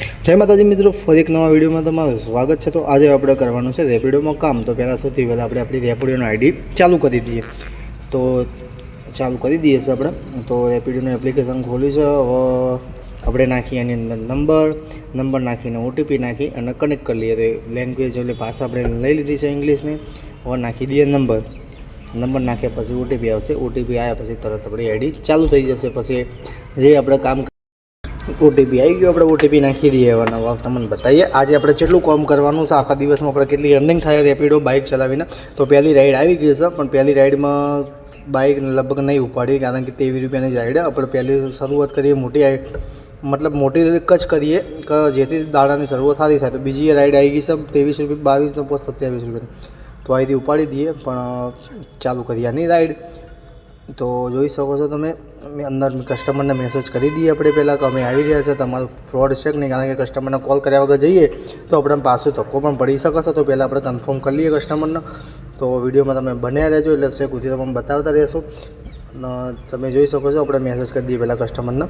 જય માતાજી મિત્રો, ફરી એક નવા વિડીયોમાં તમારું સ્વાગત છે। તો આજે આપણે કરવાનું છે રેપિડોમાં કામ। તો પહેલાં સૌથી પહેલાં આપણે આપણી રેપિડોનો આઈડી ચાલુ કરી દઈએ। તો ચાલુ કરી દઈએ છે આપણે। તો રેપિડોનું એપ્લિકેશન ખોલ્યું છે। હવે આપણે નાખીએ એની અંદર નંબર નાખીને ઓટીપી નાખી અને કનેક્ટ કરી લઈએ। તો લેંગ્વેજ એટલે ભાષા આપણે લઈ લીધી છે ઇંગ્લિશની। હવે નાખી દઈએ નંબર નાખ્યા પછી ઓટીપી આવશે। ઓટીપી આવ્યા પછી તરત આપણી આઈડી ચાલુ થઈ જશે। પછી જે આપણે કામ ઓટીપી આવી ગયો, આપણે ઓટીપી નાખી દઈએ। હવે નવા તમને બતાવીએ આજે આપણે કેટલું કામ કરવાનું છે, આખા દિવસમાં આપણે કેટલી અર્નિંગ થાય રેપિડો બાઇક ચલાવીને। તો પહેલી રાઈડ આવી ગઈ છે, પણ પહેલી રાઈડમાં બાઇક લગભગ નહીં ઉપાડી, કારણ કે 23 રૂપિયાની રાઈડ આપણે પહેલી શરૂઆત કરીએ મોટી કચ કરીએ કે જેથી દાડાની શરૂઆત સારી થાય। તો બીજી રાઈડ આવી ગઈ છે 23 રૂપિયા, 22 તો 27 રૂપિયાની। તો અહીંથી ઉપાડી દઈએ, પણ ચાલુ કરીએ આની રાઈડ। તો જોઈ શકો છો તમે, અંદર કસ્ટમરને મેસેજ કરી દઈએ આપણે પહેલાં કે અમે આવી રહ્યા છે, તમારું ફ્રોડ છે કે નહીં, કારણ કે કસ્ટમરને કોલ કર્યા વગર જઈએ તો આપણે પાછું ધક્કો પણ પડી શકે છે। તો પહેલાં આપણે કન્ફર્મ કરી લઈએ કસ્ટમરને। તો વિડીયોમાં તમે બન્યા રહેજો, એટલે સુધી તમે બતાવતા રહેશો। તમે જોઈ શકો છો આપણે મેસેજ કરી દઈએ પહેલાં કસ્ટમરને।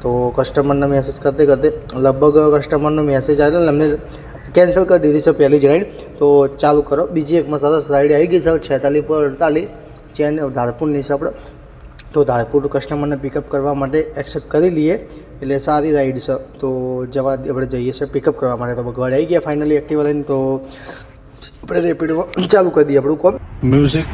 તો કસ્ટમરને મેસેજ કરતે લગભગ કસ્ટમરનો મેસેજ આવ્યો, અમને કેન્સલ કરી દીધી છે પહેલી જ રાઈડ। તો ચાલુ કરો બીજી એકમાં સરસ રાઈડ આવી ગઈ છે 46 પર 48 ચેન ધારપુરની છે આપણે। તો ધારપુર કસ્ટમરને પિકઅપ કરવા માટે એક્સેપ્ટ કરી લઈએ, એટલે સારી રાઈડ છે। તો આપણે જઈએ છીએ પિકઅપ કરવા માટે। તો ઘરે આવી ગયા ફાઇનલી એક્ટિવા લઈને। તો આપણે રેપિડોમાં ચાલુ કરી દઈએ આપણું કામ। મ્યુઝિક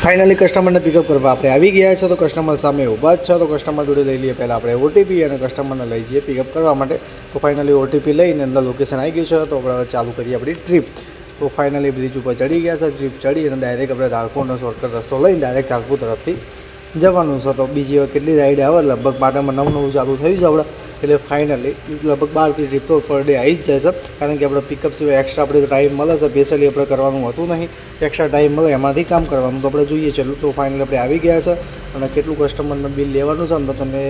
ફાઇનલી કસ્ટમરને પિકઅપ કરવા આપણે આવી ગયા છે। તો કસ્ટમર સામે ઊભા જ છે। તો કસ્ટમર જોડે લઈ લઈએ પહેલાં આપણે ઓટીપી અને કસ્ટમરને લઈ જઈએ પિકઅપ કરવા માટે। તો ફાઇનલી ઓટીપી લઈને અંદર લોકેશન આવી ગયું છે। તો આપણે ચાલુ કરીએ આપણી ટ્રીપ। તો ફાઇનલી બ્રિજ ઉપર ચડી ગયા છે। ટ્રીપ ચડી અને ડાયરેક્ટ આપણે ધારપુરનો શોર્ટકટ રસ્તો લઈને ડાયરેક્ટ ધારપુર તરફથી જવાનું છે। તો બીજી વાર કેટલી રાઈડ આવે, લગભગ પાટણમાં નવું ચાલુ થયું છે આપણે, એટલે ફાઇનલી લગભગ 12 ટ્રીપ તો પર ડે આવી જ જાય છે, કારણ કે આપણે પિકઅપ સિવાય એક્સ્ટ્રા આપણે ટાઈમ મળે છે, સ્પેશિયલી આપણે કરવાનું હોતું નહીં, એક્સ્ટ્રા ટાઈમ મળે એમાંથી કામ કરવાનું। તો આપણે જોઈએ ચાલો। તો ફાઇનલી આપણે આવી ગયા છે અને કેટલું કસ્ટમરને બિલ લેવાનું છે અંદર તમને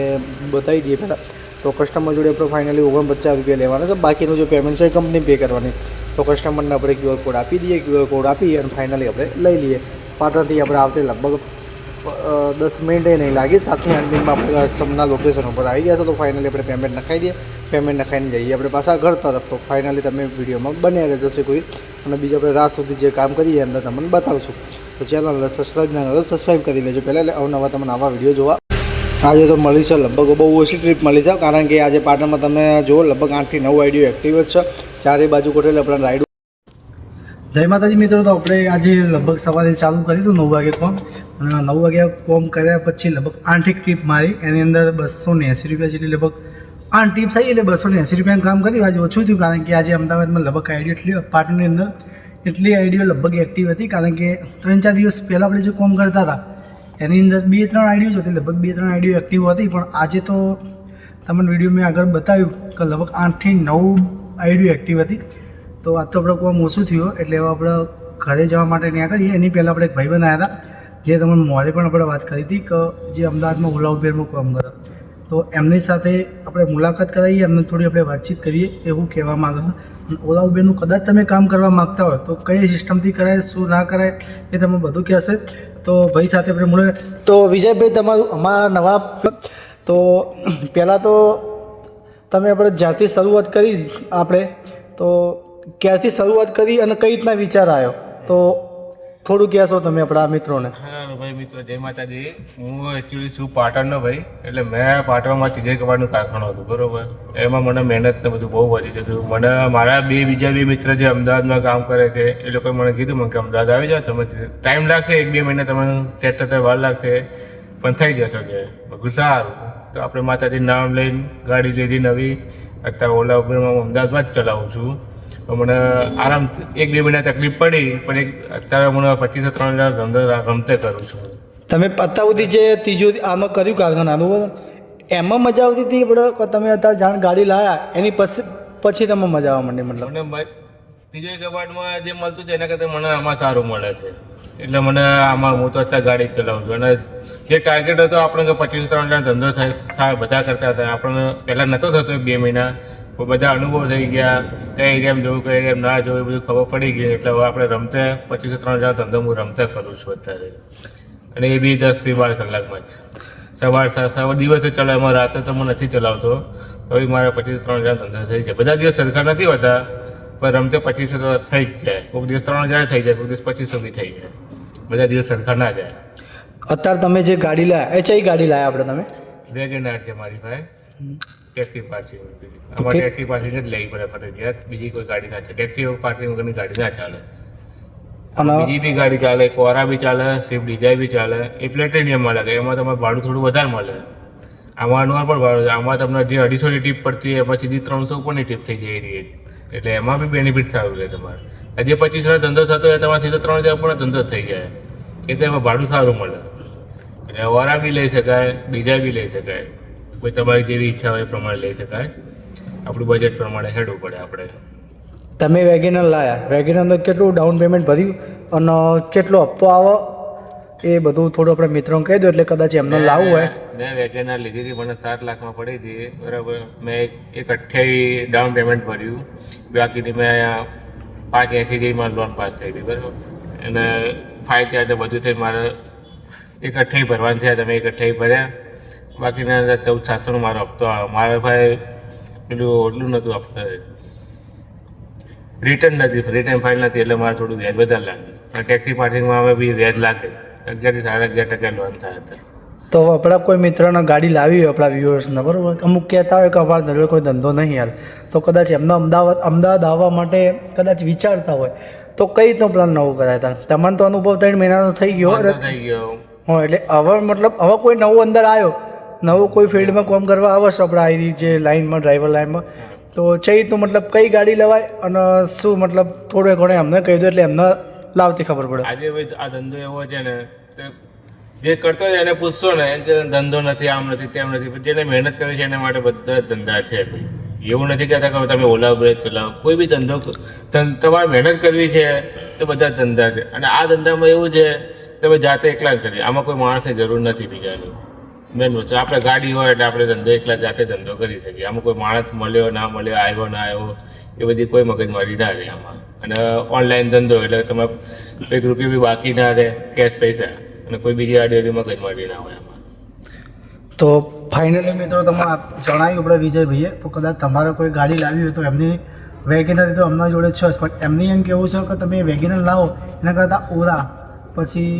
બતાવી દઈએ પહેલાં। તો કસ્ટમર જોડે આપણે ફાઇનલી 49 રૂપિયા લેવાના છે, બાકીનું જે પેમેન્ટ છે એ કંપની પે કરવાની। તો કસ્ટમરને આપણે QR કોડ આપી દઈએ, QR કોડ આપી અને ફાઇનલી આપણે લઈ લઈએ। પાટણથી આપણે આવતે લગભગ 10 મિનિટે નહીં લાગી, 7 થી 8 મિનિટમાં આપણે કસ્ટમરના લોકેશન ઉપર આવી ગયા છે। તો ફાઇનલી આપણે પેમેન્ટ નખાઈ દઈએ, પેમેન્ટ નખાઈને જઈએ આપણે પાછા ઘર તરફ। તો ફાઇનલી તમે વિડીયોમાં બન્યા રહેજો સુધી, અને બીજા આપણે રાત સુધી જે કામ કરીએ અંદર તમને બતાવશું। તો ચેનલ સબસ્ક્રાઈબ ના કરો, સબસ્ક્રાઈબ કરી લેજો પહેલાં, એટલે અવનવા તમને આવા વિડીયો જોવા। આજે તો મળી છે લગભગ બહુ ઓછી ટ્રીપ મળી છે, કારણ કે આજે પાટણમાં તમે જુઓ લગભગ 8 થી 9 આઈડીઓ એક્ટિવ જ છે, ચારે બાજુ કોટેલ આપણે રાઈડ। જય માતાજી મિત્રો, તો આપણે આજે લગભગ સવારે ચાલુ કર્યું હતું 9 વાગે કોમ, અને 9 વાગ્યા કોમ કર્યા પછી લગભગ 8 ટ્રીપ મારી, એની અંદર 280 રૂપિયા જેટલી લગભગ 8 ટ્રીપ થઈ, એટલે 280 રૂપિયાનું કામ કર્યું। આજે ઓછું થયું, કારણ કે આજે અમદાવાદમાં લગભગ આઈડીઓ એટલી પાટણની અંદર એટલી આઈડીઓ લગભગ એક્ટિવ હતી, કારણ કે 3-4 દિવસ પહેલાં આપણે જે કોમ કરતા હતા એની અંદર 2-3 આઈડીઓ જ હતી, લગભગ 2-3 આઈડીઓ એક્ટિવ હતી। પણ આજે તો તમને વિડીયો મેં આગળ બતાવ્યું કે લગભગ 8 થી 9 આઈડીઓ એક્ટિવ હતી। તો આજ તો આપણે કોમ ઓછું થયું, એટલે હવે આપણે ઘરે જવા માટે ત્યાં કરીએ। એની પહેલાં આપણે એક ભાઈબંધ આવ્યા હતા, જે તમને મોડે પણ આપણે વાત કરી હતી કે જે અમદાવાદમાં ઓલા ઉબેરમાં કામ કરે, તો એમની સાથે આપણે મુલાકાત કરાવીએ, એમને થોડી આપણે વાતચીત કરીએ એવું કહેવા માગે છે। ઓલા ઉબેરનું કદાચ તમે કામ કરવા માગતા હોય તો કઈ સિસ્ટમથી કરાય, શું ના કરાય, એ તમે બધું કહેશે। તો ભાઈ સાથે આપણે મુલાકાત। તો વિજયભાઈ, તમારું અમારા નવા, તો પહેલાં તો તમે આપણે જ્યારથી શરૂઆત કરી આપણે, તો ક્યારથી શરૂઆત કરી અને કઈ રીતના વિચાર આવ્યો, તો થોડું કહેશો તમે આપણા મિત્રોને? હા ભાઈ મિત્રો, જય માતાજી। હું એકચ્યુઅલી છું પાટણનો ભાઈ, એટલે મેં પાટણમાં ચીજે કબાડનું કારખાનું હતું, બરોબર। એમાં મને મહેનત ને બધું બહુ વધી જતું। મને મારા બીજા બે મિત્ર જે અમદાવાદમાં કામ કરે છે, એ લોકોએ મને કીધું કે અમદાવાદ આવી જાઓ, તમે ટાઈમ લાગશે 1-2 મહિના, તમને સેટ થતા વાર લાગશે, પણ થઈ જશે કે સારું। તો આપણે માતાજી નામ લઈને ગાડી લીધી નવી, અત્યારે ઓલા ઉબેરમાં અમદાવાદમાં જ ચલાવું છું। મને આરામ 1-2 મહિના તકલીફ પડી, પણ અત્યારે મને 25-30 હજાર ધંધો રમતે કરું છું। તમે અત્યાર સુધી જે ત્રીજું આમાં કર્યું કારખાનાનું, એમાં મજા આવતી હતી આપણે, તમે અત્યારે જાણ ગાડી લાવ્યા એની પછી તમે મજા આવવા માંડી? મતલબ તિજોરી કબાટમાં જે મળતું છે એના કરતાં મને આમાં સારું મળે છે, એટલે મને આમાં હું તો અત્યારે ગાડી જ ચલાવું છું. અને જે ટાર્ગેટ હતો આપણે કે 25-30 ધંધો થાય બધા કરતા હતા, આપણને પહેલાં નહોતો થતો 2 મહિના, પણ બધા અનુભવ થઈ ગયા, કઈ એરિયામાં જવું કઈ એરિયામાં ના જવું એ બધું ખબર પડી ગઈ. એટલે હવે આપણે રમતે 25-30 ધંધો હું રમતા કરું છું અત્યારે, અને એ બી 10 થી 12 કલાકમાં જ. સવાર દિવસે ચલાવે, એમાં રાતે તો હું નથી ચલાવતો, તો બી મારા 25-30 ધંધા થઈ જાય. બધા દિવસ સરખા નથી હોતા, પણ રમતે 2500 તો થઈ જ જાય. કોઈક દિવસ 3000 થઈ જાય, કોઈક દિવસ 2500 બી થઈ જાય. બધા દિવસ સરખા ના જાય. અત્યારે તમે જે ગાડી લાયા એ કઈ ગાડી લાયા આપણે તમે? વેગેનાર છે મારી પાસે, ટેક્સી પાર્સિંગ. અમારે ટેક્સી પાર્સિંગ જ લેવી પડે ફરજિયાત, બીજી કોઈ ગાડી ના ચાલે. ટેક્સી પાર્સિંગ વગરની ગાડી ના ચાલે. અને બીજી બી ગાડી ચાલે, કોરા બી ચાલે, સ્વિફ્ટ ડિઝાયર બી ચાલે. એ પ્લેટિનિયમમાં લાગે, એમાં તમારે ભાડું થોડું વધારે મળે. આમાં નોર્મલ ભાડું છે. આમાં તમને જે 250 ની ટીપ પડતી હોય એમાં સીધી 300 ઉપરની ટીપ થઈ જાય રહી, એટલે એમાં બી બેનિફિટ સારું રહે તમારે. જે 2500 ધંધો થતો હોય તમારે સીધો 3000 ઉપર ધંધો થઈ જાય, એટલે એમાં ભાડું સારું મળે. એટલે ઓરા બી લઈ શકાય, ડિઝાયર બી લઈ શકાય, કોઈ તમારી જેવી ઈચ્છા હોય એ પ્રમાણે લઈ શકાય. આપણું બજેટ પ્રમાણે હેડવું પડે આપણે. તમે વેગેનર લાયા, વેગેનરનું કેટલું ડાઉન પેમેન્ટ ભર્યું અને કેટલો હપ્તો આવે એ બધું થોડું આપણે મિત્રોને કહી દો, એટલે કદાચ એમને લાવવું હોય. મેં વેગેનાર લીધી હતી, મને 7 લાખમાં પડી હતી, બરાબર. મેં 1.28 ડાઉન પેમેન્ટ ભર્યું, બાકીથી મેં 5.80 જેવી લોન પાસ થઈ હતી, બરાબર. અને ફાઇલ ચાર્જ બધું થઈ મારે 1.28 ભરવાનું થયા, તમે 1.28 ભર્યા, બાકીના 14,700 મારો હપ્તો આવ્યો. મારે ભાઈ પેલું એટલું નહોતું હપ્તા, રિટર્ન ફાઇલ નથી, એટલે મારે થોડું વ્યાજ વધારે લાગે. અને ટેક્સી પાર્સિંગમાં અમે બી વ્યાજ લાગે, 11 થી 11.5% લોન થાય હતા. તો આપણા કોઈ મિત્રને ગાડી લાવી હોય આપણા વ્યુઅર્સને, બરાબર, અમુક કહેતા હોય કે અમારા ધંધો કોઈ ધંધો નહીં યાર, તો કદાચ એમનો અમદાવાદ આવવા માટે કદાચ વિચારતા હોય તો કઈ રીતનો પ્લાન નવો કરાય? તમને તો અનુભવ 3 મહિનાનો થઈ ગયો થઈ ગયો. હા, એટલે હવે મતલબ હવે કોઈ નવું અંદર આવ્યો, નવું કોઈ ફિલ્ડમાં કામ કરવા આવે છે આપણે આવી જે લાઇનમાં, ડ્રાઈવર લાઇનમાં, તો છે રીતનું મતલબ કઈ ગાડી લેવાય અને શું મતલબ થોડું ઘણું એમને કહી દો એટલે એમને લાવતી ખબર પડે. આજે ભાઈ આ ધંધો એવો છે ને, જે કરતો હોય એને પૂછશો ને કે ધંધો નથી, આમ નથી, તેમ નથી, પણ જેને મહેનત કરી છે એના માટે બધા ધંધા છે ભાઈ. એવું નથી કહેતા કે તમે ઓલા બ્રેક ચલાવો, કોઈ બી ધંધો તમારે મહેનત કરવી છે તો બધા ધંધા છે. અને આ ધંધામાં એવું છે તમે જાતે એકલા જ કરીએ, આમાં કોઈ માણસની જરૂર નથી બીજાની. મેન વસ્તુ આપણે ગાડી હોય એટલે આપણે ધંધો એકલા જાતે ધંધો કરી શકીએ. આમાં કોઈ માણસ મળ્યો ના મળ્યો, આવ્યો ના આવ્યો, એ બધી કોઈ મગજમારી ના રહે આમાં. અને ઓનલાઈન ધંધો એટલે તમે કંઈક રૂપિયા બી બાકી ના રહે, કેશ પૈસા, અને કોઈ બીજી આડેરી મગજમારી ના હોય આમાં. તો ફાઇનલી મિત્રો તમે જણાવ્યું આપણે વિજયભાઈએ, તો કદાચ તમારે કોઈ ગાડી લાવી હોય તો એમની વેગેનર તો એમના જોડે છે જ, પણ એમની એમ કેવું છે કે તમે વેગેનર લાવો એના કરતાં ઓરા પછી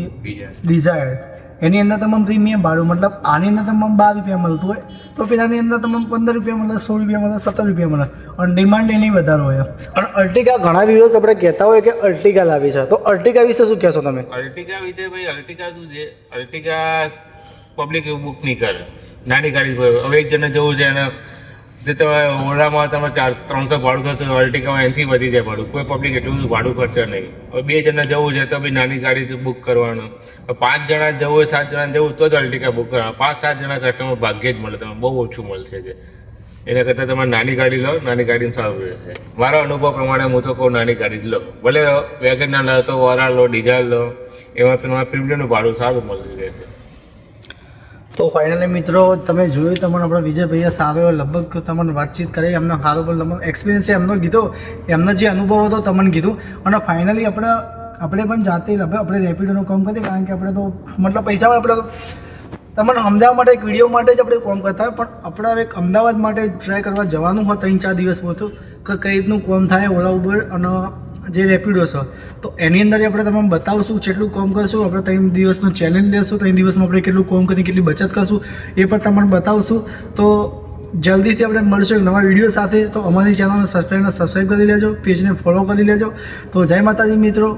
ડિઝાયર એની અંદર તમને પ્રીમિયમ ભાડું, મતલબ આની અંદર તમને 12 રૂપિયા મળતું હોય તો પેલાની અંદર તમને 15 રૂપિયા મળે, 16 રૂપિયા મળે, 17 રૂપિયા મળે, અને ડિમાન્ડ એની વધારે હોય. અને અર્ટિગા ઘણા વિડીયોઝ આપણે કહેતા હોય કે અર્ટિગા લાવી છે, તો અર્ટિગા વિશે શું કહેશો તમે? અર્ટિગા વિશે ભાઈ, અર્ટિગા શું છે, અર્ટિગા પબ્લિક બુક નહીં કરે, નાની ગાડી. હવે એક જણને જવું છે અને જે તમે ઓલામાં તમે 300 ભાડું થતું હોય, અર્ટિગામાં એનાથી વધી જાય ભાડું. કોઈ પબ્લિક એટલું બધું ભાડું ખર્ચે નહીં. હવે 2 જણા જવું છે તો બી નાની ગાડી બુક કરવાનું. 5 જણા જવું હોય, 7 જણા જવું તો જ અર્ટિગા બુક કરવાનું. 5-7 જણા કસ્ટમર ભાગ્યે જ મળે, તમે બહુ ઓછું મળશે છે. એના કરતાં તમે નાની ગાડી લો, નાની ગાડીમાં સારું રહેશે. મારા અનુભવ પ્રમાણે હું તો કહું નાની ગાડી જ લો, ભલે વેગનર લો તો ઓરા લો, ડિઝાયર લો, એમાં તમારે પ્રીમિયમનું ભાડું સારું મળતું રહેશે. તો ફાઇનલી મિત્રો તમે જોયું, તમને આપણા વિજયભાઈએ સારો એવો લગભગ તમને વાતચીત કરી, એમને સારો પણ એક્સપિરિયન્સ છે એમનો કીધો, એમનો જે અનુભવ હતો તમને કીધું. અને ફાઇનલી આપણે પણ જાતે આપણે રેપિડોનું કામ કરીએ, કારણ કે આપણે તો મતલબ પૈસા આપણે તો તમને સમજાવવા માટે એક વિડીયો માટે જ આપણે કામ કરતા હોય, પણ આપણે એક અમદાવાદ માટે ટ્રાય કરવા જવાનું હોય 3-4 દિવસ પૂરતું કે કઈ રીતનું કામ થાય ઓલા ઉબર અને જે રેપિડો છે, તો એની અંદર આપણે તમને બતાવશું જેટલું કામ કરશું. આપણે 3 દિવસનું ચેલેન્જ લેશું, 3 દિવસમાં આપણે કેટલું કામ કરી, કેટલી બચત કરશું એ પણ તમને બતાવશું. તો જલ્દીથી આપણે મળશું એક નવા વિડીયો સાથે. તો અમારી ચેનલને સબસ્ક્રાઈબ કરી લેજો, પેજને ફોલો કરી લેજો. તો જય માતાજી મિત્રો.